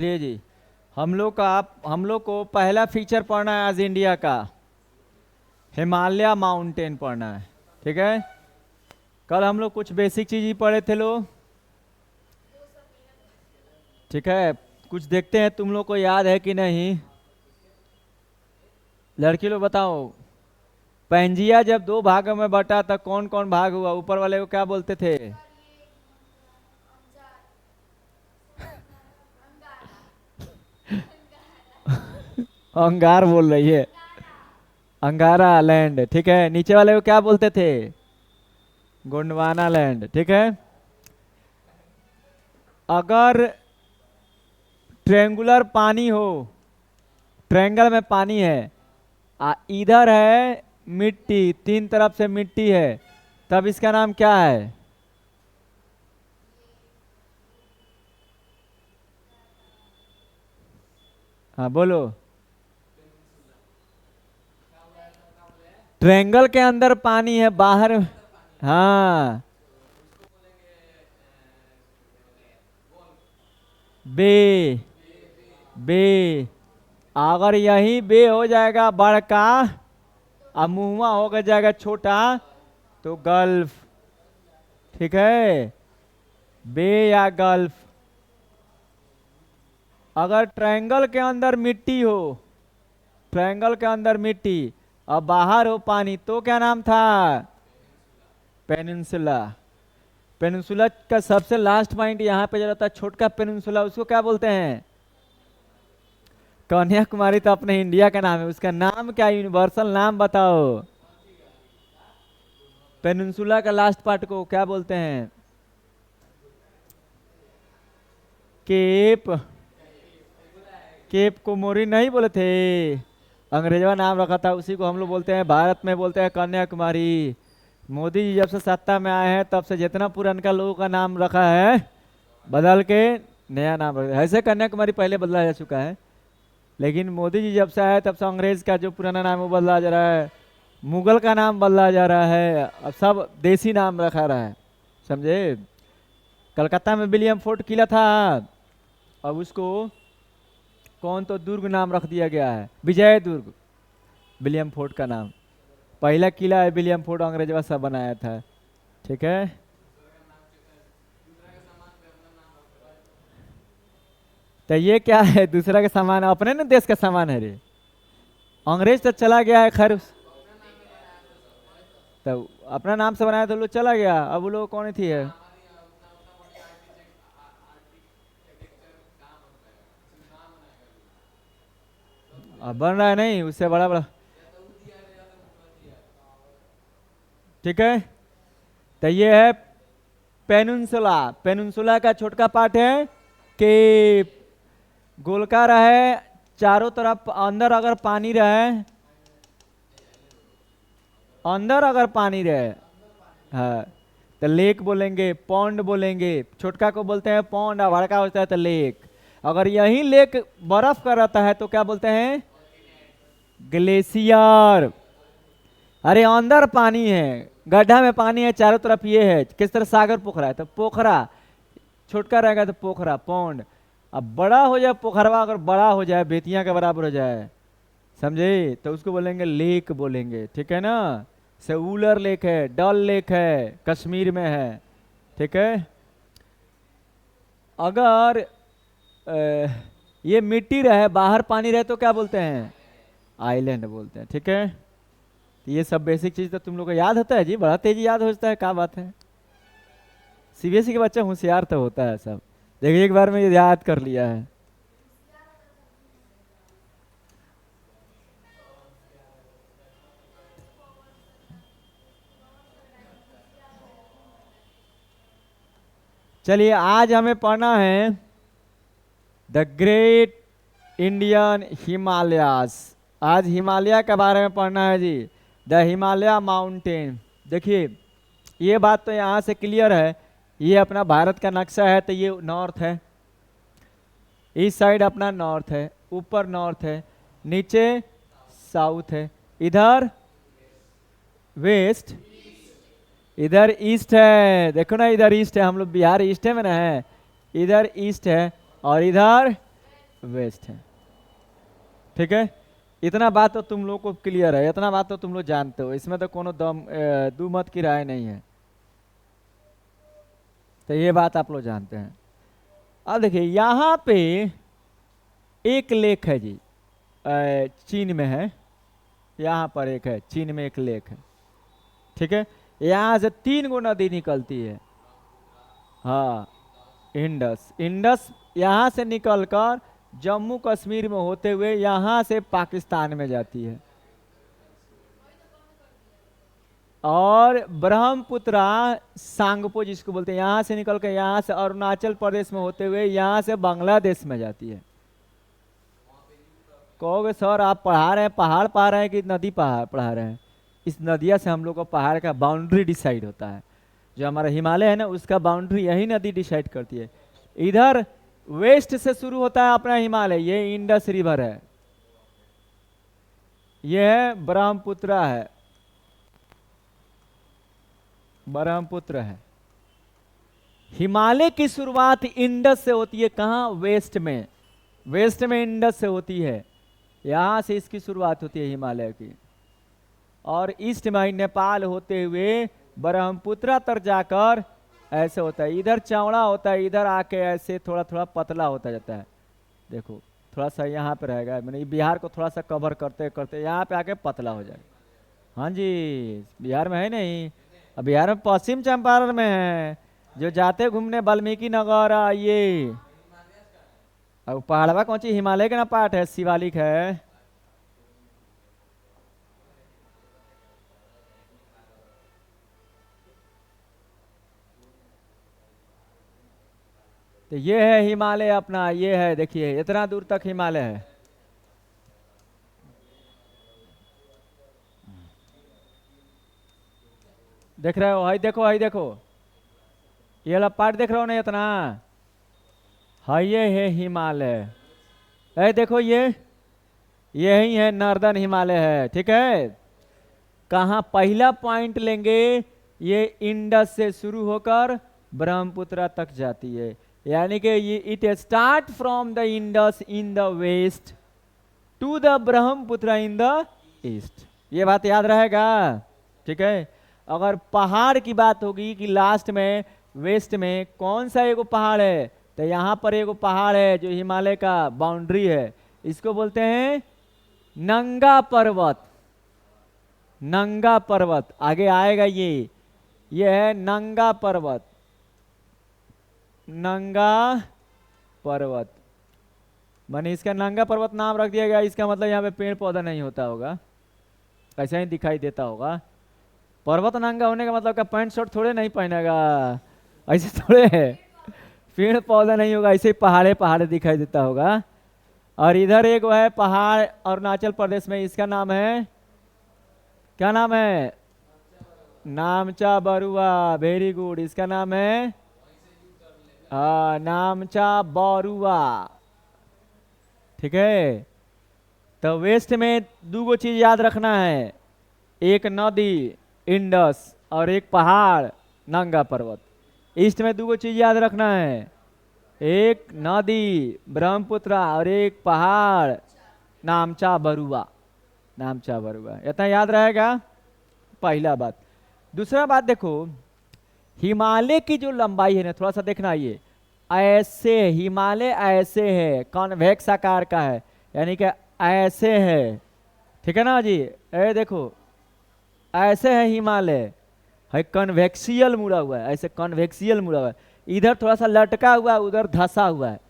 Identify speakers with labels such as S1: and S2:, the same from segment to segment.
S1: चलिए जी, हम लोग को पहला फीचर पढ़ना है आज इंडिया का। हिमालय माउंटेन पढ़ना है। ठीक है। कल हम लोग कुछ बेसिक चीज ही पढ़े थे लोग। ठीक है, कुछ देखते हैं तुम लोग को याद है कि नहीं। लड़की लोग बताओ, पेंजिया जब दो भागों में बटा था कौन कौन भाग हुआ? ऊपर वाले को क्या बोलते थे? अंगार बोल रही है। अंगारा लैंड। ठीक है, नीचे वाले को क्या बोलते थे? गोंडवाना लैंड। ठीक है। अगर ट्रेंगुलर पानी हो, ट्रायंगल में पानी है, इधर है मिट्टी, तीन तरफ से मिट्टी है, तब इसका नाम क्या है? हाँ बोलो। ट्रायंगल के अंदर पानी है, बाहर। हाँ, बे। बे। अगर यही बे हो जाएगा बड़का, अब मुहुआ होगा जाएगा छोटा, तो गल्फ। ठीक है, बे या गल्फ। अगर ट्रायंगल के अंदर मिट्टी हो, ट्रायंगल के अंदर मिट्टी और बाहर हो पानी, तो क्या नाम था? पेनिनसुला। पेनिनसुला का सबसे लास्ट पॉइंट यहाँ पे जो रहता है छोटका पेनिनसुला, उसको क्या बोलते हैं? कन्याकुमारी तो अपने इंडिया का नाम है, उसका नाम क्या, यूनिवर्सल नाम बताओ। पेनिनसुला का लास्ट पार्ट को क्या बोलते हैं? केप। केप को मोरी नहीं बोले थे, अंग्रेजवा नाम रखा था, उसी को हम लोग बोलते हैं, भारत में बोलते हैं कन्याकुमारी। मोदी जी जब से सत्ता में आए हैं तब से जितना पुरनका लोगों का नाम रखा है बदल के नया नाम रखा है। ऐसे कन्याकुमारी पहले बदला जा चुका है, लेकिन मोदी जी जब से आए तब से अंग्रेज का जो पुराना नाम है वो बदला जा रहा है, मुगल का नाम बदला जा रहा है, अब सब देसी नाम रखा रहा है। समझे? कलकत्ता में विलियम फोर्ट किला था, अब उसको कौन तो दुर्ग नाम रख दिया गया है, विजय दुर्ग। विलियम फोर्ट का नाम, पहला किला है विलियम फोर्ट, अंग्रेजवा सब बनाया था। ठीक है। तो ये क्या है? दूसरा का सामान, अपने ना देश का सामान है रे। अंग्रेज तो चला गया है, खैर तो अपना नाम से बनाया तो लोग चला गया, अब वो लोग कौन थी है? अब बन रहा है नहीं, उससे बड़ा बड़ा। ठीक है। तो ये है पेनिनसुला। पेनिनसुला का छोटका पार्ट है केप। गोलकार है, चारों तरफ अंदर अगर पानी रहे, अंदर अगर पानी रहे, हाँ, तो लेक बोलेंगे, पौंड बोलेंगे। छोटका को बोलते हैं पौंड, और बड़का होता है तो लेक। अगर यही लेक बर्फ का रहता है तो क्या बोलते हैं? ग्लेशियर। अरे अंदर पानी है, गड्ढा में पानी है, चारों तरफ ये है, किस तरह सागर पोखरा है तो पोखरा। छोटका रहेगा तो पोखरा, पौंड। अब बड़ा हो जाए पोखरवा, अगर बड़ा हो जाए, बेतिया के बराबर हो जाए, समझे, तो उसको बोलेंगे लेक बोलेंगे। ठीक है ना? सेउलर लेक है, डल लेक है, कश्मीर में है। ठीक है। अगर ये मिट्टी रहे, बाहर पानी रहे, तो क्या बोलते हैं? आइलैंड बोलते हैं। ठीक है। तो ये सब बेसिक चीज तो तुम लोग को याद होता है जी, बड़ा तेजी याद होता है, क्या बात है। सीबीएसई के बच्चे होशियार तो होता है सब, देखिए एक बार में ये याद कर लिया है। चलिए, आज हमें पढ़ना है द ग्रेट इंडियन हिमालयास। आज हिमालय के बारे में पढ़ना है जी, द हिमालय माउंटेन। देखिए, ये बात तो यहाँ से क्लियर है, ये अपना भारत का नक्शा है, तो ये नॉर्थ है, इस साइड अपना नॉर्थ है, ऊपर नॉर्थ है, नीचे साउथ है, इधर वेस्ट, इधर ईस्ट है। देखो ना, इधर ईस्ट है, हम लोग बिहार ईस्ट है में ना है, इधर ईस्ट है, और इधर वेस्ट है। ठीक है, इतना बात तो तुम लोग को क्लियर है, इतना बात तो तुम लोग जानते हो, इसमें तो कोनो दू मत की राय नहीं है। तो ये बात आप लोग जानते हैं। अब देखिए यहाँ पे एक लेक है जी, चीन में है, यहाँ पर एक है, चीन में एक लेक है। ठीक है, यहाँ से 3 गो नदी निकलती है। हाँ, इंडस, इंडस यहाँ से निकलकर जम्मू कश्मीर में होते हुए यहाँ से पाकिस्तान में जाती है। और ब्रह्मपुत्रा सांगपो जिसको बोलते हैं, यहाँ से निकल के यहाँ से अरुणाचल प्रदेश में होते हुए यहाँ से बांग्लादेश में जाती है। कहोगे सर आप पढ़ा रहे हैं, पहाड़ पढ़ा रहे हैं कि नदी पहाड़ पढ़ा रहे हैं? इस नदिया से हम लोग को पहाड़ का बाउंड्री डिसाइड होता है। जो हमारा हिमालय है ना, उसका बाउंड्री यही नदी डिसाइड करती है। इधर वेस्ट से शुरू होता है अपना हिमालय, ये इंडस रिवर है, ये है ब्रह्मपुत्रा है, ब्रह्मपुत्र है। हिमालय की शुरुआत इंडस से होती है, कहाँ? वेस्ट में, वेस्ट में इंडस से होती है, यहाँ से इसकी शुरुआत होती है हिमालय की। और ईस्ट में नेपाल होते हुए ब्रह्मपुत्रा तक जाकर ऐसे होता है, इधर चौड़ा होता है, इधर आके ऐसे थोड़ा थोड़ा पतला होता जाता है। देखो थोड़ा सा यहाँ पे रहेगा, मैंने बिहार को थोड़ा सा कवर करते करते यहाँ पे आके पतला हो जाएगा। हाँ जी, बिहार में है नहीं, अब बिहार में पश्चिम चंपारण में है, जो जाते घूमने वाल्मीकि नगर ये, अब पहाड़वा कौन सी हिमालय का ना पार्ट है, शिवालिक है। तो ये है हिमालय अपना, ये है देखिए इतना दूर तक हिमालय है। देख रहे हो? हाई देखो, हाई देखो, ये वाला पार्ट देख रहे हो ना इतना, हाई ये है हिमालय। है देखो ये यही है नॉर्दर्न हिमालय है। ठीक है, कहाँ पहला पॉइंट लेंगे, ये इंडस से शुरू होकर ब्रह्मपुत्रा तक जाती है, यानी कि ये it start from the Indus in the west to the Brahmaputra in the east. ये बात याद रहेगा। ठीक है, अगर पहाड़ की बात होगी कि लास्ट में वेस्ट में कौन सा एगो पहाड़ है, तो यहाँ पर एगो पहाड़ है जो हिमालय का बाउंड्री है, इसको बोलते हैं नंगा पर्वत। नंगा पर्वत आगे आएगा, ये है नंगा पर्वत, नंगा पर्वत। माने इसका नंगा पर्वत नाम रख दिया गया, इसका मतलब यहाँ पे पेड़ पौधा नहीं होता होगा, ऐसा ही दिखाई देता होगा। पर्वत नंगा होने का मतलब क्या पैंट शर्ट थोड़े नहीं पहनेगा, ऐसे थोड़े है, पेड़ पौधा नहीं होगा, ऐसे ही पहाड़े पहाड़े दिखाई देता होगा। और इधर एक है पहाड़ अरुणाचल प्रदेश में, इसका नाम है, क्या नाम है? नामचा बरुआ। वेरी गुड, इसका नाम है नामचा बरुआ। ठीक है, तो वेस्ट में 2 गो चीज याद रखना है, एक नदी इंडस और एक पहाड़ नंगा पर्वत। ईस्ट में 2 गो चीज याद रखना है, एक नदी ब्रह्मपुत्रा और एक पहाड़ नामचा बरुआ, नामचा बरुआ। इतना याद रहेगा, पहला बात। दूसरा बात देखो, हिमालय की जो लंबाई है ना, थोड़ा सा देखना, ये ऐसे हिमालय ऐसे है, कॉन्वेक्स आकार का है, यानी कि ऐसे है। ठीक है ना जी, ए देखो ऐसे है हिमालय, है कन्वेक्सियल मुड़ा हुआ है, ऐसे कन्वेक्सियल मुड़ा हुआ है, इधर थोड़ा सा लटका हुआ है, उधर धंसा हुआ है।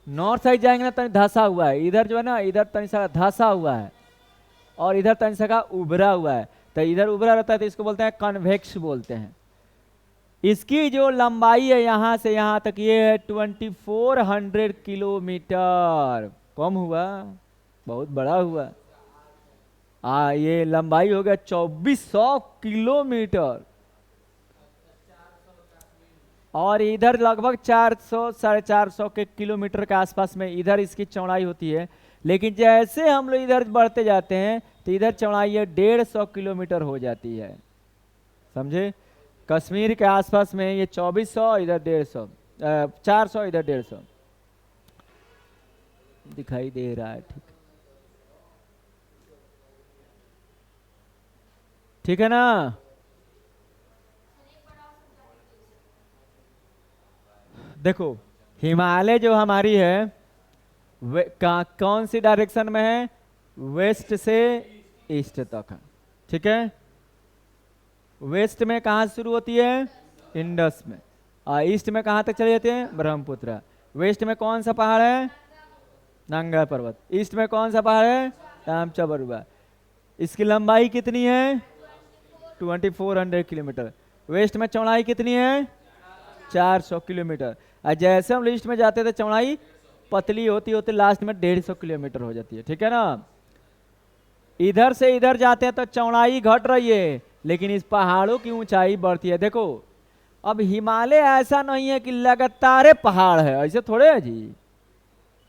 S1: नॉर्थ साइड जाएंगे ना तनी धंसा हुआ है, इधर जो है ना, इधर तनी सा धंसा हुआ है, और इधर तनी सा का उभरा हुआ है। तो इधर उभरा रहता है तो इसको बोलते हैं कन्वेक्स बोलते हैं। इसकी जो लंबाई है यहाँ से यहाँ तक, ये है 2400 किलोमीटर। कम हुआ, बहुत बड़ा हुआ। ये लंबाई हो गया 2400 किलोमीटर, और इधर लगभग 400 450 के किलोमीटर के आसपास में इधर इसकी चौड़ाई होती है। लेकिन जैसे हम लोग इधर बढ़ते जाते हैं तो इधर चौड़ाई 150 किलोमीटर हो जाती है, समझे? कश्मीर के आसपास में ये 2400, इधर 150, 400, इधर 150। दिखाई दे रहा है। ठीक है ना। देखो हिमालय जो हमारी है कौन सी डायरेक्शन में है? वेस्ट से ईस्ट तक है। ठीक है। वेस्ट में कहाँ से शुरू होती है? इंडस में। और ईस्ट में कहाँ तक चले जाते हैं? ब्रह्मपुत्र। वेस्ट में कौन सा पहाड़ है? नंगा पर्वत। ईस्ट में कौन सा पहाड़ है? रामचा बरुआ। इसकी लंबाई कितनी है? 2400 किलोमीटर। वेस्ट में चौड़ाई कितनी है? 400 किलोमीटर। और जैसे हम ईस्ट में जाते थे चौड़ाई पतली होती होती लास्ट में 150 किलोमीटर हो जाती है। ठीक है ना। इधर से इधर जाते हैं तो चौड़ाई घट रही है, लेकिन इस पहाड़ों की ऊंचाई बढ़ती है। देखो अब हिमालय ऐसा नहीं है कि लगातार पहाड़ है, ऐसे थोड़े है जी।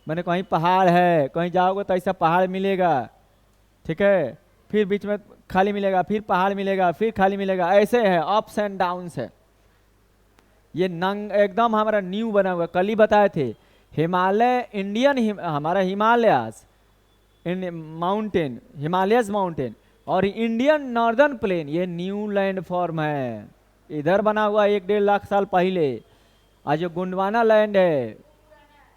S1: मैंने कहीं पहाड़ है, कहीं जाओगे तो ऐसा पहाड़ मिलेगा। ठीक है। फिर बीच में खाली मिलेगा, फिर पहाड़ मिलेगा, फिर खाली मिलेगा, ऐसे है, अप्स एंड डाउन्स है। ये नंग एकदम हमारा न्यू बना हुआ। कल ही बताए थे हिमालय इंडियन हमारा हिमालयास माउंटेन, हिमालयस माउंटेन और इंडियन नॉर्दर्न प्लेन, ये न्यू लैंड फॉर्म है। इधर बना हुआ 1-1.5 लाख साल पहले। आज जो गोंडवाना लैंड है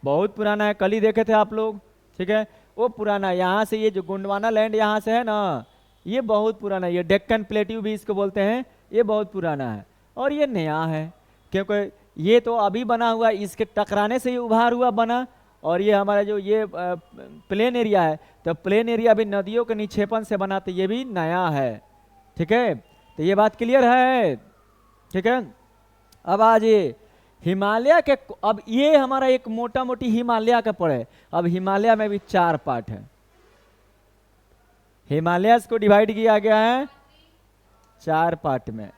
S1: बहुत पुराना है, कल ही देखे थे आप लोग। ठीक है। वो पुराना यहाँ से, ये जो गोंडवाना लैंड यहाँ से है ना, ये बहुत पुराना है। ये डेक्कन प्लेट्यू भी इसको बोलते हैं, ये बहुत पुराना है। और ये नया है क्योंकि ये तो अभी बना हुआ, इसके टकराने से ये उभार हुआ बना। और ये हमारा जो ये प्लेन एरिया है, तो प्लेन एरिया भी नदियों के निक्षेपण से बना, तो ये भी नया है। ठीक है। तो ये बात क्लियर है। ठीक है। अब आज ये हिमालय के, अब ये हमारा एक मोटा मोटी हिमालय का पड़े। अब हिमालय में भी 4 पार्ट है। हिमालय को डिवाइड किया गया है 4 पार्ट में,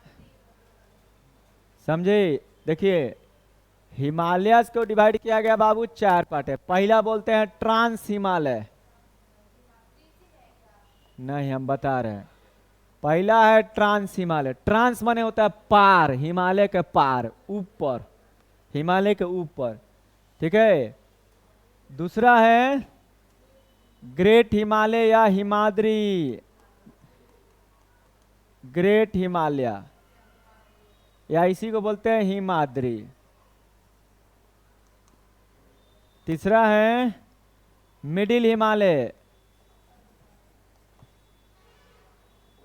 S1: समझे। देखिए हिमालय को डिवाइड किया गया बाबू 4 पार्ट है। पहला बोलते हैं ट्रांस हिमालय। नहीं हम बता रहे हैं, पहला है ट्रांस हिमालय। ट्रांस माने होता है पार, हिमालय के पार, ऊपर, हिमालय के ऊपर। ठीक है। दूसरा है ग्रेट हिमालय या हिमाद्री, ग्रेट हिमालय या इसी को बोलते हैं हिमाद्री। तीसरा है मिडिल हिमालय,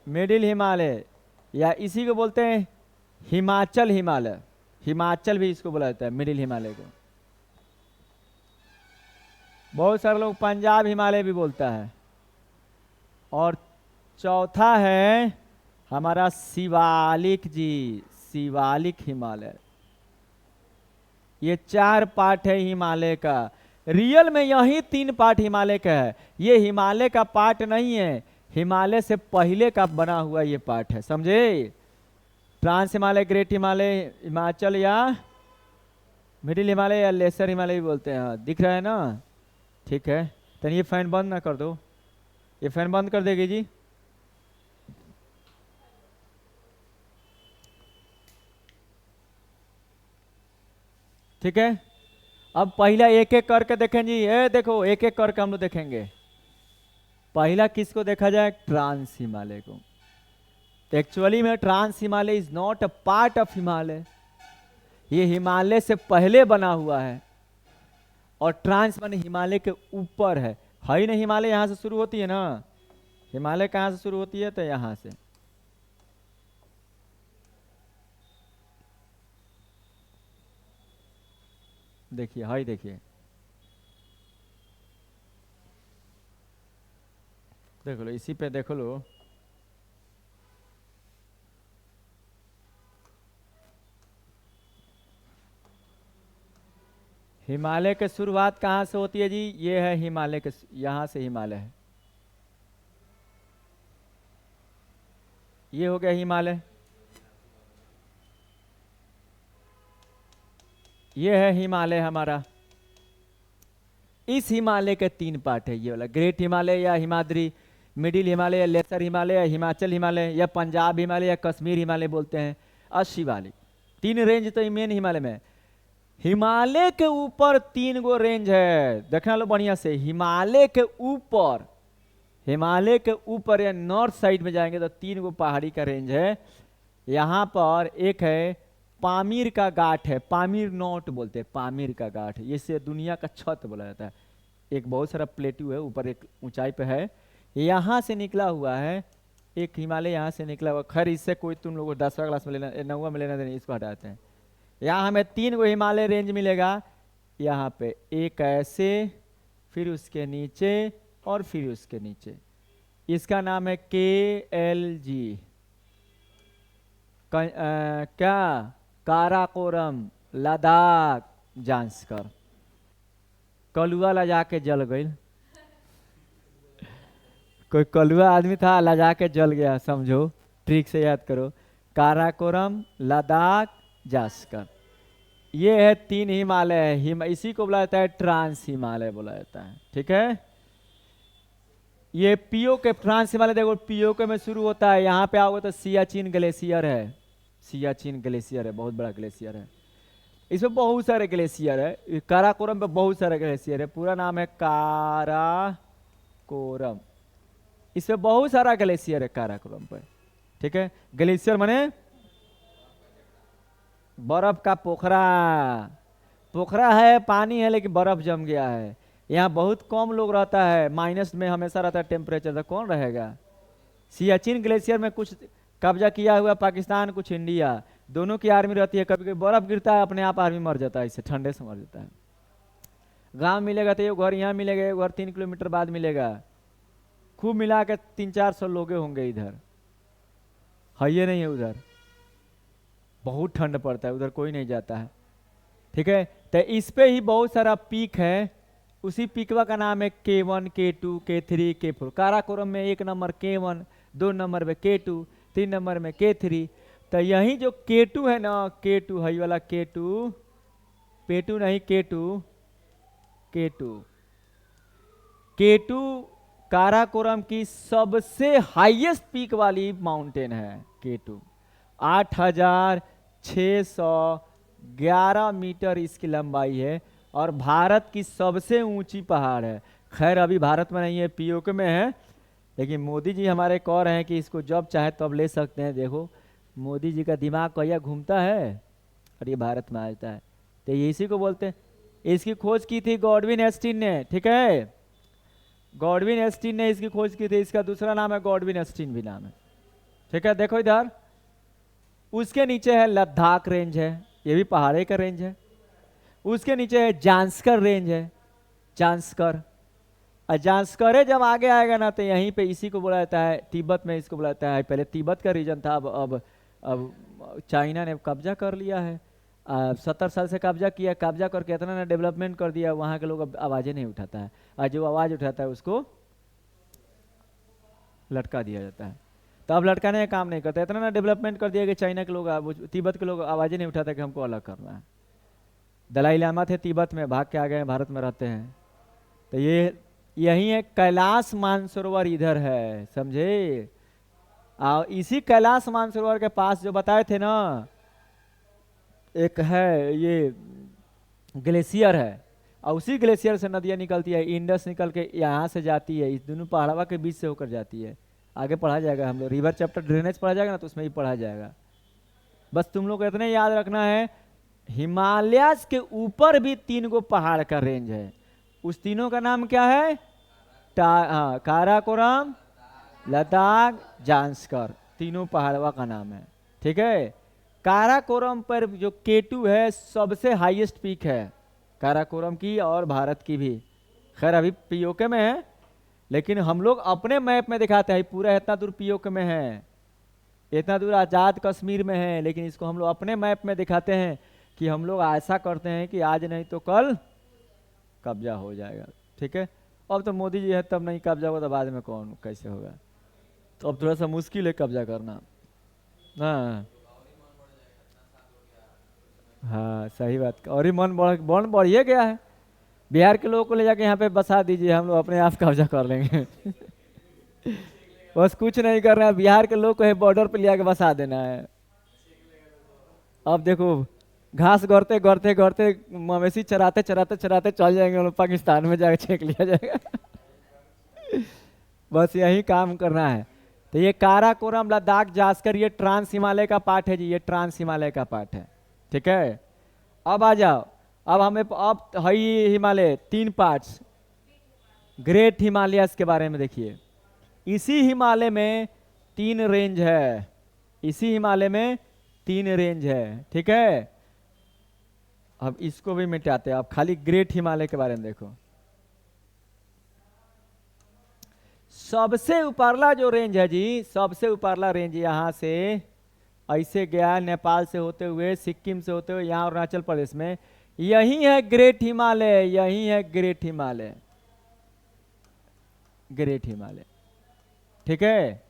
S1: मिडिल हिमालय या इसी को बोलते हैं हिमाचल हिमालय। हिमाचल भी इसको बोला जाता है, मिडिल हिमालय को। बहुत सारे लोग पंजाब हिमालय भी बोलता है। और चौथा है हमारा शिवालिक जी, शिवालिक हिमालय। ये 4 पार्ट है हिमालय का। रियल में यही 3 पार्ट हिमालय का है। ये हिमालय का पार्ट नहीं है, हिमालय से पहले का बना हुआ ये पार्ट है, समझे। ट्रांस हिमालय, ग्रेट हिमालय, हिमाचल या मिडिल हिमालय या लेसर हिमालय भी बोलते हैं। हाँ, दिख रहा है ना। ठीक है। तो ये फैन बंद ना कर दो, ये फैन बंद कर देगी जी। ठीक है। अब पहला एक एक करके देखें जी। ये देखो एक एक करके हम लोग देखेंगे। पहला किसको देखा जाए? ट्रांस हिमालय को। एक्चुअली में trans Himalaya is not a part of Himalaya, ये हिमालय से पहले बना हुआ है। और ट्रांस माने हिमालय के ऊपर है ही नहीं। हिमालय यहां से शुरू होती है ना, हिमालय कहां से शुरू होती है? तो यहां से। देखिए हाई, देखिए देख लो, इसी पे देख लो। हिमालय की शुरुआत कहाँ से होती है जी? ये है हिमालय के, यहाँ से हिमालय है। ये हो गया हिमालय, ये है हिमालय हमारा। इस हिमालय के 3 पार्ट है, ये वाला ग्रेट हिमालय या हिमाद्री, मिडिल हिमालय या लेसर हिमालय या हिमाचल हिमालय या पंजाब हिमालय या कश्मीर हिमालय बोलते हैं, और शिवालिक। 3 रेंज तो मेन हिमालय में है। हिमालय के ऊपर 3 गो रेंज है, देखना लो बढ़िया से। हिमालय के ऊपर, हिमालय के ऊपर या नॉर्थ साइड में जाएंगे तो 3 गो पहाड़ी का रेंज है। यहाँ पर एक है पामीर का घाट है, पामीर नोट बोलते हैं, पामीर का घाट, इसे दुनिया का छत बोला जाता है। एक बहुत सारा प्लेट्यू है, ऊपर एक ऊंचाई पे है, यहाँ से निकला हुआ है एक हिमालय, यहाँ से निकला हुआ। खैर इससे कोई तुम लोग को 10वां क्लास में लेना, 9वां में लेना देना, इसको हटाते हैं। यहाँ हमें 3 गो हिमालय रेंज मिलेगा। यहाँ पे एक ऐसे, फिर उसके नीचे और फिर उसके नीचे, इसका नाम है KLG, क्या, काराकोरम लद्दाख जांस्कर। कलुआ ला जाके जल गई, कोई कलुआ आदमी था, ला जाके जल गया, समझो, ट्रिक से याद करो। काराकोरम लद्दाख जांस्कर, ये है 3 हिमालय है। इसी को बोला जाता है ट्रांस हिमालय बोला जाता है, ठीक है। ये पीओके, ट्रांस हिमालय देखो पीओके में शुरू होता है। यहाँ पे आओगे तो सियाचिन ग्लेशियर है, सियाचिन ग्लेशियर है, बहुत बड़ा ग्लेशियर है। इसमें बहुत सारे ग्लेशियर है, काराकोरम पे बहुत सारे ग्लेशियर है, पूरा नाम है काराकोरम। इसमें बहुत सारा ग्लेशियर है काराकोरम पे, ठीक है। ग्लेशियर माने बर्फ का पोखरा, पोखरा है, पानी है लेकिन बर्फ जम गया है। यहाँ बहुत कम लोग रहता है, माइनस में हमेशा रहता है टेम्परेचर, तो कौन रहेगा। सियाचिन ग्लेशियर में कुछ कब्जा किया हुआ पाकिस्तान, कुछ इंडिया, दोनों की आर्मी रहती है। कभी कभी बर्फ गिरता है, अपने आप आर्मी मर जाता है, इससे ठंडे से मर जाता है। गांव मिलेगा तो ये घर यहाँ मिलेगा, ये घर 3 किलोमीटर बाद मिलेगा, खूब मिला के 300-400 लोग होंगे इधर, है ये नहीं है उधर, बहुत ठंड पड़ता है उधर, कोई नहीं जाता है, ठीक है। तो इस पे ही बहुत सारा पीक है, उसी पीकवा का नाम है K1 K2 K3 K4। Karakoram में 1 नंबर K1, 2 नंबर में K2, 3 नंबर में K3। तो यही जो K2 है ना, K2 है वाला K2, P2 नहीं K2, K2, K2 काराकोरम की सबसे हाईएस्ट पीक वाली माउंटेन है K2। 8611 मीटर इसकी लंबाई है और भारत की सबसे ऊंची पहाड़ है। खैर अभी भारत में नहीं है, पीओके में है, लेकिन मोदी जी हमारे कह रहे हैं कि इसको जब चाहे तब ले सकते हैं। देखो मोदी जी का दिमाग कहिया घूमता है और ये भारत में आता है, तो ये इसी को बोलते हैं। इसकी खोज की थी गॉडविन एस्टीन ने, ठीक है, गॉडविन एस्टीन ने इसकी खोज की थी। इसका दूसरा नाम है गॉडविन एस्टीन भी नाम है, ठीक है। देखो इधर उसके नीचे है लद्दाख रेंज है, ये भी पहाड़ी का रेंज है। उसके नीचे है जांस्कर रेंज है, जांस्कर। और जांस्कर जब आगे आएगा ना तो यहीं पे इसी को बोला जाता है, तिब्बत में इसको बोला जाता है। पहले तिब्बत का रीजन था, अब चाइना ने कब्जा कर लिया है। 70 साल से कब्जा किया, कब्जा करके इतना ना डेवलपमेंट कर दिया, वहाँ के लोग अब आवाज़ें नहीं उठाता है, और जो आवाज़ उठाता है उसको लटका दिया जाता है। तो अब लटकाने का काम नहीं करता, इतना ना डेवलपमेंट कर दिया कि चाइना के लोग, तिब्बत के लोग आवाज़ें नहीं उठाते कि हमको अलग करना है। दलाई लामा थे तिब्बत में, भाग के आ गए, भारत में रहते हैं। तो ये यही है कैलाश मानसरोवर इधर है, समझे। इसी कैलाश मानसरोवर के पास जो बताए थे ना, एक है ये ग्लेशियर है, और उसी ग्लेशियर से नदियाँ निकलती है। इंडस निकल के यहाँ से जाती है, इस दोनों पहाड़वा के बीच से होकर जाती है। आगे पढ़ा जाएगा, हम लोग रिवर चैप्टर ड्रेनेज पढ़ा जाएगा ना, तो उसमें ही पढ़ा जाएगा। बस तुम लोग को इतने याद रखना है, हिमालय के ऊपर भी 3 गो पहाड़ का रेंज है। उस तीनों का नाम क्या है, काराकोरम, लद्दाख, जांस्कर, तीनों पहाड़वा का नाम है, ठीक है। काराकोरम पर जो K2 है सबसे हाईएस्ट पीक है काराकोरम की और भारत की भी। खैर अभी पीओके में है, लेकिन हम लोग अपने मैप में दिखाते हैं पूरा इतना दूर पीओके में है, इतना दूर आज़ाद कश्मीर में है, लेकिन इसको हम लोग अपने मैप में दिखाते हैं कि हम लोग ऐसा करते हैं कि आज नहीं तो कल कब्जा हो जाएगा, ठीक है। अब तो मोदी जी है तब नहीं कब्जा होगा, तो बाद में कौन कैसे होगा। तो अब थोड़ा सा मुश्किल है कब्जा करना। हाँ सही बात, और ही मन बढ़िए गया है। बिहार के लोगों को ले जाके यहाँ पे बसा दीजिए, हम लोग अपने आप कब्जा कर लेंगे। बस कुछ नहीं करना है, बिहार के लोग को है बॉर्डर पे ले जाके बसा देना है। अब देखो घास गड़ते गड़ते गड़ते मवेशी चराते चराते चराते चल जाएंगे हम लोग, पाकिस्तान में जाकर छेक लिया जाएगा। बस यही काम करना है। तो ये काराकोरम, लद्दाख, जास्कर, ये ट्रांस हिमालय का पार्ट है जी, ये ट्रांस हिमालय का पार्ट है। ठीक है, अब आ जाओ। अब हमें अब है ये हिमालय तीन पार्ट्स। ग्रेट हिमालयस के बारे में देखिए, इसी हिमालय में तीन रेंज है, इसी हिमालय में तीन रेंज है। ठीक है, अब इसको भी मिटाते हैं, अब खाली ग्रेट हिमालय के बारे में देखो। सबसे ऊपरला जो रेंज है जी, सबसे ऊपरला रेंज यहां से ऐसे गया नेपाल से होते हुए, सिक्किम से होते हुए यहाँ अरुणाचल प्रदेश में, यही है ग्रेट हिमालय, यही है ग्रेट हिमालय, ग्रेट हिमालय। ठीक है,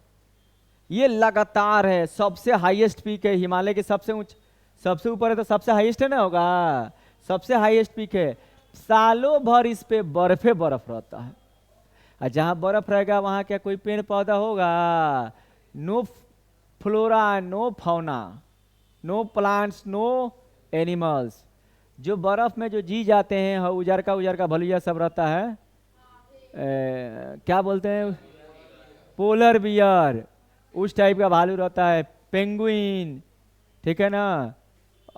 S1: ये लगातार है, सबसे हाईएस्ट पीक है हिमालय के, सबसे ऊंच, सबसे ऊपर है तो सबसे हाईएस्ट है ना, होगा सबसे हाईएस्ट पीक है। सालों भर इस पे बर्फे बर्फ रहता है, और जहाँ बर्फ रहेगा वहाँ क्या कोई पेड़ पौधा होगा? No flora, no fauna, no plants, no animals. जो बर्फ में जो जी जाते हैं, उजर का भलुया सब रहता है, क्या बोलते हैं, पोलर बियर, उस टाइप का भालू रहता है, पेंगुइन, ठीक है ना,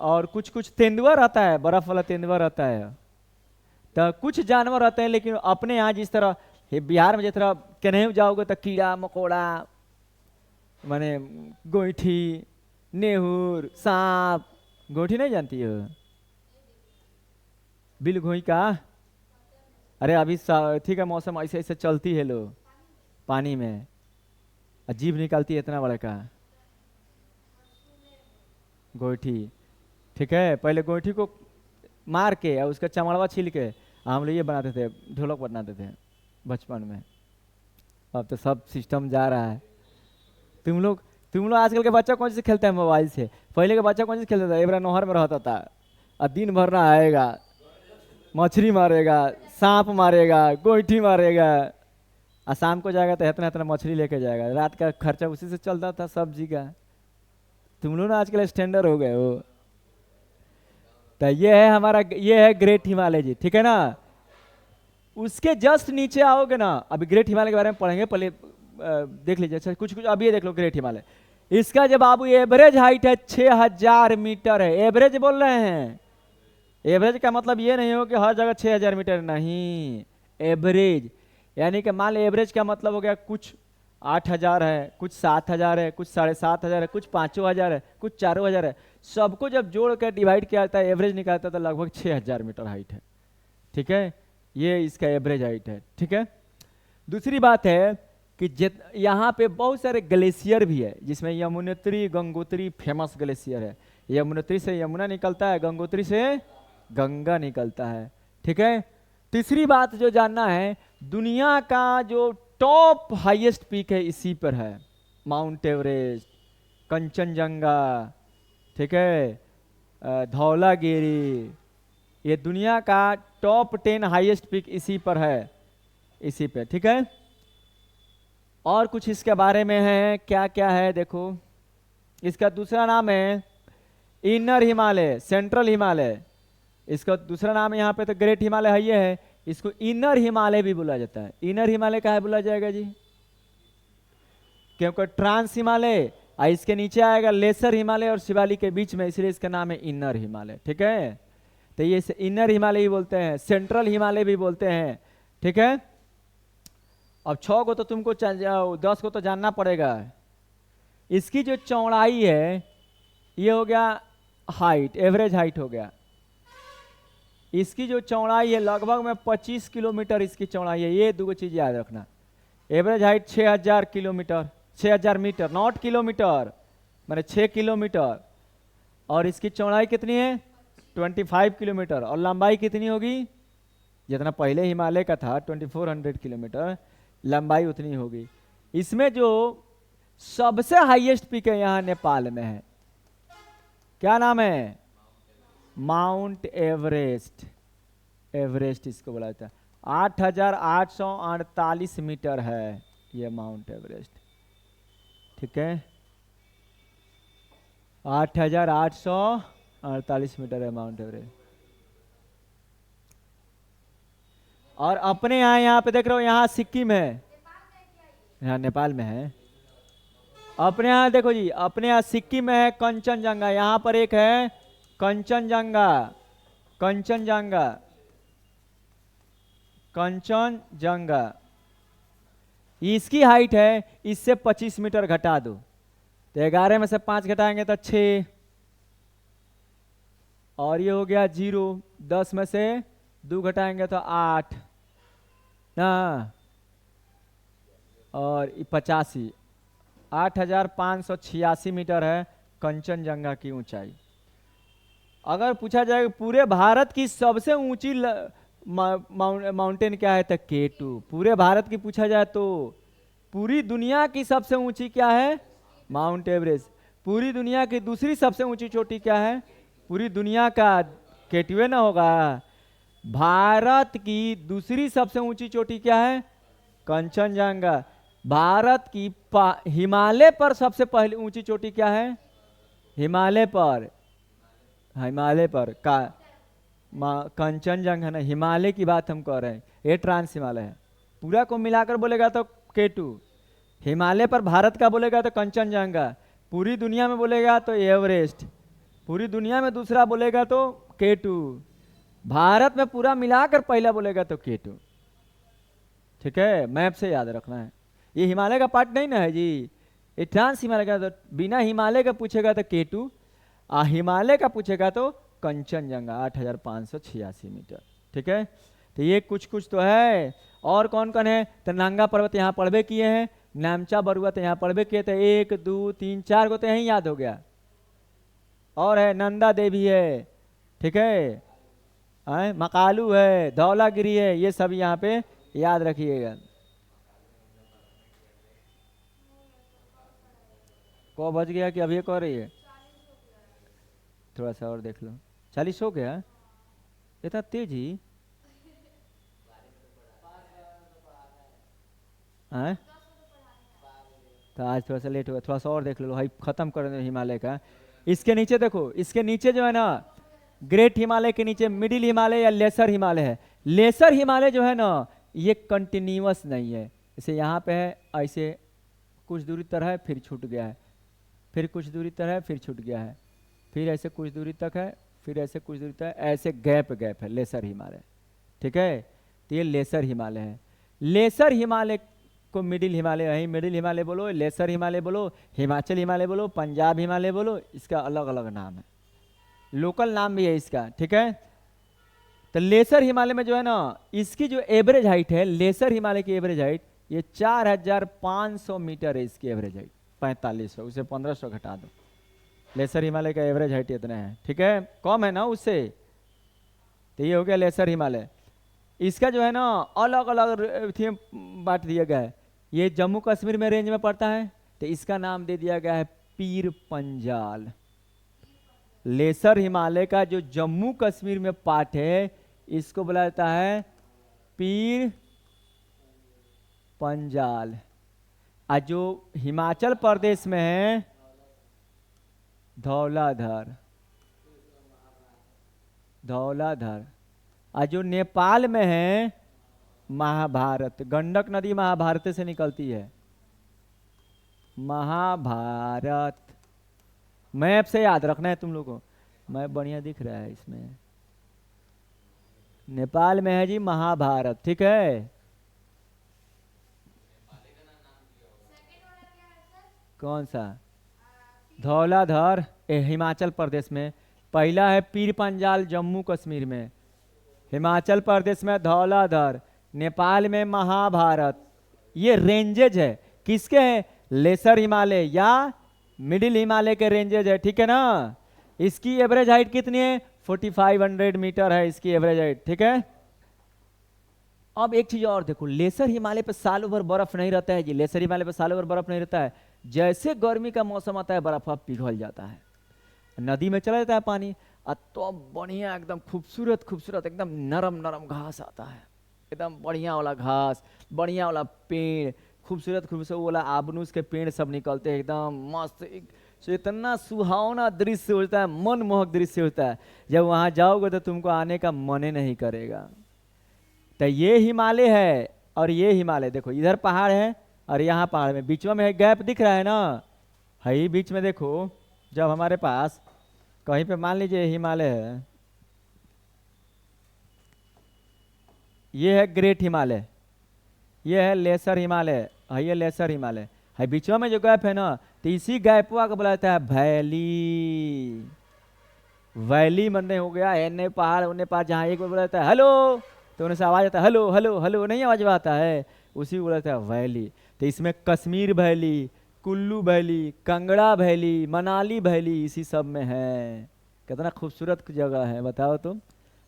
S1: और कुछ कुछ तेंदुआ रहता है, बर्फ वाला तेंदुआ रहता है। तो कुछ जानवर रहते हैं, लेकिन अपने यहाँ जिस तरह बिहार में जिस तरह कहीं जाओगे तो कीड़ा मकोड़ा, माने गोईठी, नेहुर, सांप, गोईठी नहीं जानती हो, बिल घोई का, अरे अभी ठीक है, मौसम ऐसे ऐसे चलती है, लो पानी में अजीब निकलती है, इतना बड़ा का गोईठी। ठीक है, पहले गोईठी को मार के और उसका चमड़वा छील के हम लोग ये बनाते थे, ढोलक बनाते थे बचपन में। अब तो सब सिस्टम जा रहा है। तुम लोग आजकल के बच्चा कौन से खेलते हैं मोबाइल से? पहले के बच्चा कौन से खेलता था? एबरा नहर में रहता था और दिन भर ना आएगा, मछली मारेगा, सांप मारेगा, गोईठी मारेगा, और शाम को जाएगा तो इतना इतना मछली लेके जाएगा, रात का खर्चा उसी से चलता था सब्जी का। तुम लोग ना आजकल स्टैंडर्ड हो गए हो। तो ये है हमारा, ये है ग्रेट हिमालय जी, ठीक है ना। उसके जस्ट नीचे आओगे ना, अभी ग्रेट हिमालय के बारे में पढ़ेंगे, पहले देख लीजिए। अच्छा, कुछ कुछ अभी ये देख लो, ग्रेट हिमालय, इसका जब बाबू एवरेज हाइट है 6000 मीटर है। एवरेज बोल रहे हैं, एवरेज का मतलब ये नहीं हो कि हर जगह 6000 मीटर, नहीं, एवरेज यानी कि मान लो एवरेज का मतलब हो गया कुछ 8000 है, कुछ 7000 है, कुछ 7500 है, कुछ 5000 है, कुछ 4000 है, सबको जब जोड़ कर डिवाइड किया जाता है, एवरेज निकालता है तो लगभग 6000 मीटर हाइट है। ठीक है, ये इसका एवरेज हाइट है। ठीक है, दूसरी बात है कि यहाँ पे बहुत सारे ग्लेशियर भी है, जिसमें यमुनोत्री गंगोत्री फेमस ग्लेशियर है। यमुनोत्री से यमुना निकलता है, गंगोत्री से गंगा निकलता है। ठीक है, तीसरी बात जो जानना है, दुनिया का जो टॉप हाईएस्ट पीक है इसी पर है, माउंट एवरेस्ट, कंचनजंगा, ठीक है, धौलागिरी, ये दुनिया का टॉप 10 हाईएस्ट पीक इसी पर है, इसी पे। ठीक है, और कुछ इसके बारे में है, क्या क्या है देखो। इसका दूसरा नाम है इनर हिमालय, सेंट्रल हिमालय, इसका दूसरा नाम यहाँ पे तो ग्रेट हिमालय है, ये है, इसको इनर हिमालय भी बोला जाता है। इनर हिमालय का है बोला जाएगा जी, क्योंकि ट्रांस हिमालय और इसके नीचे आएगा लेसर हिमालय और शिवालिक के बीच में, इसलिए इसका नाम है इनर हिमालय। ठीक है, तो ये इनर हिमालय ही बोलते हैं, सेंट्रल हिमालय भी बोलते हैं। ठीक है, अब 6 को तो तुमको 10 को तो जानना पड़ेगा। इसकी जो चौड़ाई है ये हो गया हाइट, एवरेज हाइट हो गया। इसकी जो चौड़ाई है लगभग में 25 किलोमीटर इसकी चौड़ाई है। ये दो चीज याद रखना, average height 6000 kilometre, 6000 metre, not kilometre, माने 6 किलोमीटर, और इसकी चौड़ाई कितनी है 25 किलोमीटर, और लंबाई कितनी होगी, जितना पहले हिमालय का था 2400 किलोमीटर, लंबाई उतनी होगी। इसमें जो सबसे हाईएस्ट पीक है यहाँ नेपाल में है, क्या नाम है, माउंट एवरेस्ट। एवरेस्ट इसको बोला जाता है, 8848 मीटर है ये माउंट एवरेस्ट। ठीक है, 8848 48 मीटर है माउंट एवरेस्ट। और अपने यहाँ पे देख रहे हो, यहाँ सिक्किम है, यहाँ नेपाल में है। अपने यहाँ देखो जी, अपने यहाँ सिक्किम में है कंचनजंगा, यहाँ पर एक है कंचनजंगा, कंचनजंगा, कंचनजंगा। इसकी हाइट है, इससे 25 मीटर घटा दो तो 11 में से 5 घटाएंगे तो 6, और ये हो गया 0, 10 में से 2 घटाएंगे तो 8 ना, और 85, 8586 मीटर है कंचनजंगा की ऊंचाई। अगर पूछा जाए पूरे भारत की सबसे ऊंची माउंटेन क्या है तो K2। पूरे भारत की पूछा जाए तो पूरी दुनिया की सबसे ऊंची क्या है, माउंट एवरेस्ट। पूरी दुनिया की दूसरी सबसे ऊंची चोटी क्या है, पूरी दुनिया का K2 ना होगा। भारत की दूसरी सबसे ऊंची चोटी क्या है, कंचनजंगा। भारत की हिमालय पर सबसे पहली ऊंची चोटी क्या है, हिमालय पर, हिमालय पर का कंचनजंगा है ना, हिमालय की बात हम कर रहे हैं, ये ट्रांस हिमालय है। पूरा को मिलाकर बोलेगा तो K2, हिमालय पर भारत का बोलेगा तो कंचनजंगा, पूरी दुनिया में बोलेगा तो एवरेस्ट, पूरी दुनिया में दूसरा बोलेगा तो K2, भारत में पूरा मिलाकर पहला बोलेगा तो K2। ठीक है, मैप से याद रखना है। ये हिमालय का पार्ट नहीं ना है जी, ये ट्रांस हिमालय का, तो बिना हिमालय का पूछेगा तो K2, हिमालय का पूछेगा तो कंचनजंगा 8586 मीटर। ठीक है, तो ये कुछ कुछ तो है। और कौन कौन है तो नांगा पर्वत यहाँ पढ़वे किए हैं, नामचा बरुआ तो यहाँ पढ़वे किए थे, 1 2 3 4 को तो यहीं याद हो गया। और है नंदा देवी है, ठीक है, मकालू है, धौलागिरी है, ये सब यहाँ पे याद रखिएगा। को बज गया कि अभी एक और रही है, थोड़ा सा और देख लो। 40 हो गया, इतना तेज ही है। तो आज थोड़ा सा लेट हुआ, थोड़ा सा और देख लो, भाई खत्म कर दो हिमालय का। इसके नीचे देखो, इसके नीचे जो है ना, ग्रेट हिमालय के नीचे मिडिल हिमालय या लेसर हिमालय है। लेसर हिमालय जो है ना, ये कंटिन्यूअस नहीं है, जैसे यहाँ पे है ऐसे कुछ दूरी तर है फिर छूट गया है, फिर कुछ दूरी तर है फिर छूट गया है, फिर ऐसे कुछ दूरी तक है, फिर ऐसे कुछ दूरी तक, ऐसे गैप गैप है लेसर हिमालय। ठीक है, तो ये लेसर हिमालय है। लेसर हिमालय को मिडिल हिमालय, यही मिडिल हिमालय बोलो, लेसर हिमालय बोलो, हिमाचल हिमालय बोलो, पंजाब हिमालय बोलो, इसका अलग अलग नाम है, लोकल नाम भी है इसका। ठीक है, तो लेसर हिमालय में जो है ना, इसकी जो एवरेज हाइट है, लेसर हिमालय की एवरेज हाइट ये 4500 मीटर है, इसकी एवरेज हाइट 4500, उसे 1500 घटा दो, लेसर हिमालय का एवरेज हाइट इतना है। ठीक है, कम है ना उससे, तो ये हो गया लेसर हिमालय। इसका जो है ना अलग अलग थीम बांट दिया गया है, ये जम्मू कश्मीर में रेंज में पड़ता है, तो इसका नाम दे दिया गया है पीर पंजाल। लेसर हिमालय का जो जम्मू कश्मीर में पार्ट है, इसको बोला जाता है पीर पंजाल। और जो हिमाचल प्रदेश में है धौलाधर, धौलाधर। और जो नेपाल में है महाभारत, गंडक नदी महाभारत से निकलती है, महाभारत। मैप से याद रखना है तुम लोगों को, मैप बढ़िया दिख रहा है इसमें। नेपाल में है जी महाभारत। ठीक है, कौन सा, धौलाधर हिमाचल प्रदेश में, पहला है पीर पंजाल जम्मू कश्मीर में, हिमाचल प्रदेश में धौलाधर, नेपाल में महाभारत। ये रेंजेज है, किसके हैं, लेसर हिमालय या मिडिल हिमालय के रेंजेज है। ठीक है ना, इसकी एवरेज हाइट कितनी है, 4500 मीटर है इसकी एवरेज हाइट। ठीक है, अब एक चीज और देखो, लेसर हिमालय पे सालों भर बर्फ नहीं रहता है जी, लेसर हिमालय पे सालों भर बर्फ नहीं रहता है। जैसे गर्मी का मौसम आता है बर्फ अब पिघल जाता है, नदी में चला जाता है पानी, तो बढ़िया एकदम खूबसूरत खूबसूरत एकदम नरम नरम घास आता है, एकदम बढ़िया वाला घास, बढ़िया वाला पेड़, खूबसूरत खूबसूरत वाला आबनूस के पेड़ सब निकलते हैं, एकदम मस्त तो इतना सुहावना दृश्य होता है, मनमोहक दृश्य होता है, जब वहां जाओगे तो तुमको आने का मन ही नहीं करेगा। तो ये हिमालय है और ये हिमालय, देखो इधर पहाड़ है और यहाँ पहाड़ में बीच में गैप दिख रहा है ना, है ही बीच में। देखो जब हमारे पास कहीं पे मान लीजिए हिमालय है, ये है ग्रेट हिमालय, ये है लेसर हिमालय, है ये लेसर हिमालय, है बीचों में जो गैप है ना, तो इसी गैपवा को बोला जाता है वैली। वैली मन्ने हो गया, एने पहाड़ उन्ने पहाड़, जहाँ एक बार बोला जाता है हेलो तो उन्हें से आवाज आता है हेलो हेलो हेलो, नहीं आवाज आता है, उसी को बोला जाता है वैली। तो इसमें Kashmir valley, Kullu valley, Kangra valley, Manali valley, इसी सब में है। कितना खूबसूरत जगह है बताओ तुम,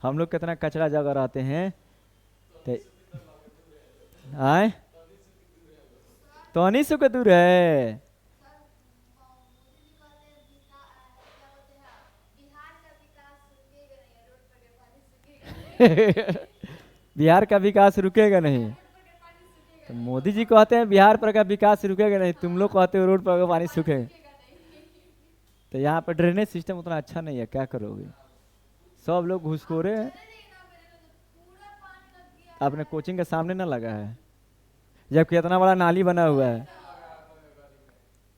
S1: हम लोग कितना कचरा जगह रहते हैं। तो आए तो अनिस को दूर है। बिहार का विकास रुकेगा नहीं, तो मोदी जी कहते हैं बिहार पर का विकास रुकेगा नहीं, तुम लोग कहते हो रोड पर का पानी सूखेगा। तो यहाँ पर ड्रेनेज सिस्टम उतना अच्छा नहीं है, क्या करोगे, सब लोग घुसखोरे हैं। अपने कोचिंग के सामने ना लगा है, जबकि इतना बड़ा नाली बना हुआ है,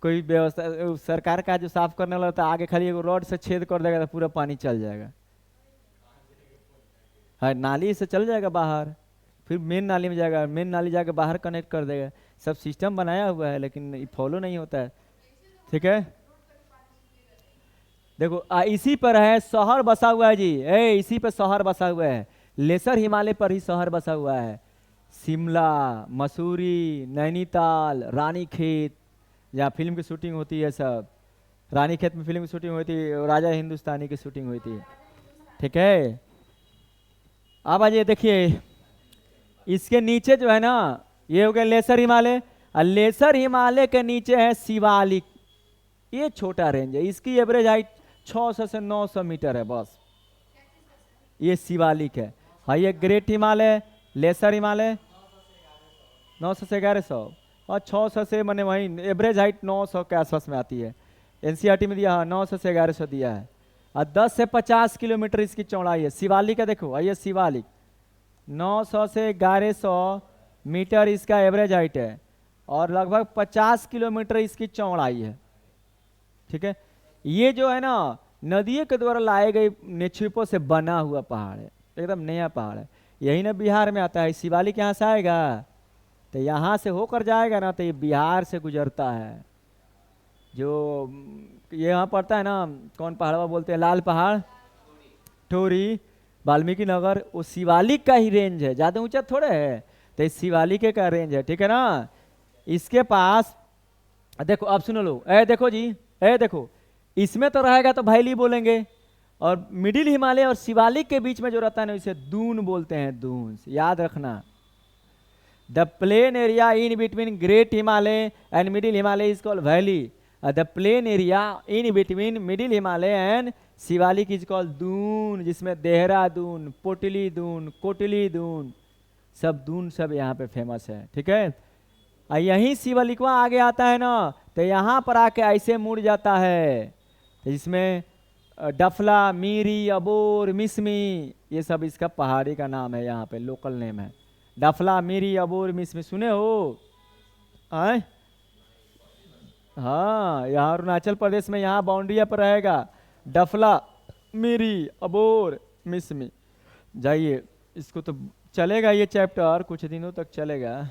S1: कोई व्यवस्था सरकार का जो साफ करने वाला था, आगे खाली एक रोड से छेद कर देगा तो पूरा पानी चल जाएगा। हाँ नाली से चल जाएगा बाहर, फिर मेन नाली में जाएगा, मेन नाली जाके बाहर कनेक्ट कर देगा। सब सिस्टम बनाया हुआ है लेकिन फॉलो नहीं होता है। ठीक है देखो इसी पर है शहर बसा हुआ है जी, इसी पर शहर बसा हुआ है, लेसर हिमालय पर ही शहर बसा हुआ है। शिमला, मसूरी, नैनीताल, रानीखेत, जहाँ फिल्म की शूटिंग होती है सब, रानीखेत में फिल्म की शूटिंग हुई थी, राजा हिंदुस्तानी की शूटिंग हुई थी। ठीक है अब आइए देखिए, इसके नीचे जो है ना, ये हो गया लेसर हिमालय, और लेसर हिमालय के नीचे है शिवालिक। ये छोटा रेंज है, इसकी एवरेज हाइट 600 से 900 मीटर है बस, ये शिवालिक है। हाँ ये ग्रेट हिमालय, लेसर हिमालय 900 से 1100, और 600 से मैंने वही एवरेज हाइट 900 के आसपास में आती है। एनसीईआरटी में दिया हाँ 900 से 1100 दिया है, और 10 से 50 किलोमीटर इसकी चौड़ाई है। शिवालिक का देखो, ये शिवालिक 900 से 1100 मीटर इसका एवरेज हाइट है, और लगभग 50 किलोमीटर इसकी चौड़ाई है। ठीक है ये जो है ना नदियों के द्वारा लाए गए निक्षेपों से बना हुआ पहाड़ है, एकदम नया पहाड़ है। यही ना बिहार में आता है, शिवालिक यहाँ से आएगा तो यहाँ से होकर जाएगा ना, तो ये बिहार से गुजरता है। जो ये यहाँ पड़ता है ना, कौन पहाड़वा बोलते हैं, लाल पहाड़, ठोरी, वाल्मीकि नगर, वो शिवालिक का ही रेंज है, ज़्यादा ऊंचा थोड़े है, तो इस शिवालिक का रेंज है। ठीक है ना, इसके पास देखो, अब सुनो लो, देखो जी, देखो इसमें तो रहेगा तो वैली बोलेंगे, और मिडिल हिमालय और शिवालिक के बीच में जो रहता है ना, इसे दून बोलते हैं, दून, याद रखना। The plain area in between great Himalaya and middle Himalaya is called valley, the plain area in between middle Himalaya and Shivalik is called Doon, जिसमें देहरादून, पोटली दून, कोटली दून, सब दून सब यहाँ पे फेमस है। ठीक है, यहीं शिवालिकवा आगे आता है ना, तो यहाँ पर आके ऐसे मुड़ जाता है, तो इसमें डफला, मीरी, अबोर, मिसमी, ये सब इसका पहाड़ी का नाम है, यहाँ पे लोकल नेम है। डफला, मीरी, अबोर, मिसमी सुने हो? आए हाँ, यहाँ अरुणाचल प्रदेश में यहाँ बाउंड्री पर रहेगा डफला, मीरी, अबोर, मिसमी। जाइए, इसको तो चलेगा ये चैप्टर कुछ दिनों तक चलेगा।